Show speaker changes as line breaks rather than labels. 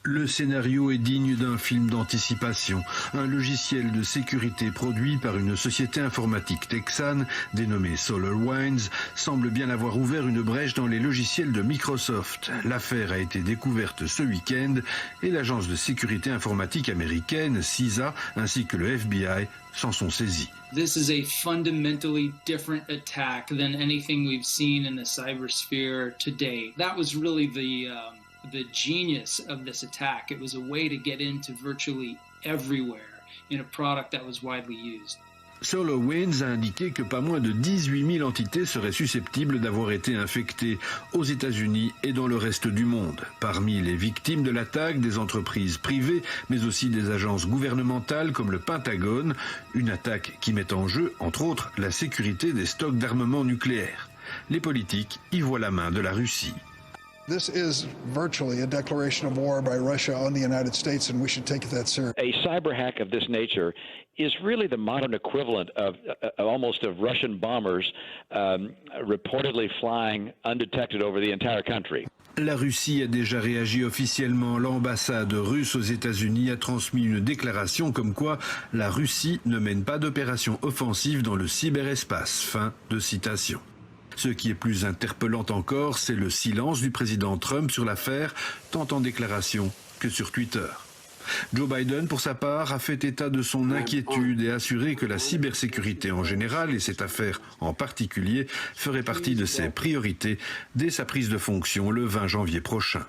Le scénario est digne d'un film d'anticipation. Un logiciel de sécurité produit par une société informatique texane dénommée SolarWinds semble bien avoir ouvert une brèche dans les logiciels de Microsoft. L'affaire a été découverte ce week-end et l'agence de sécurité informatique américaine, CISA, ainsi que le FBI s'en sont saisis.
This is a fundamentally different attack than anything we've seen in the cybersphere to date. That was really the genius of this attack. It was a way to get into virtually everywhere in a product that was widely used.
SolarWinds a indiqué que pas moins de 18 000 entités seraient susceptibles d'avoir été infectées aux États-Unis et dans le reste du monde. Parmi les victimes de l'attaque, des entreprises privées, mais aussi des agences gouvernementales comme le Pentagone, une attaque qui met en jeu, entre autres, la sécurité des stocks d'armement nucléaire. Les politiques y voient la main de la Russie.
This is virtually a declaration of war by Russia on the United States, and we should take that seriously.
A cyber hack of this nature is really the modern equivalent of almost of Russian bombers reportedly flying undetected over the entire country.
La Russie a déjà réagi officiellement. L'ambassade russe aux États-Unis a transmis une déclaration comme quoi la Russie ne mène pas d'opération offensive dans le cyberespace. Fin de citation. Ce qui est plus interpellant encore, c'est le silence du président Trump sur l'affaire, tant en déclaration que sur Twitter. Joe Biden, pour sa part, a fait état de son inquiétude et assuré que la cybersécurité en général, et cette affaire en particulier, ferait partie de ses priorités dès sa prise de fonction le 20 janvier prochain.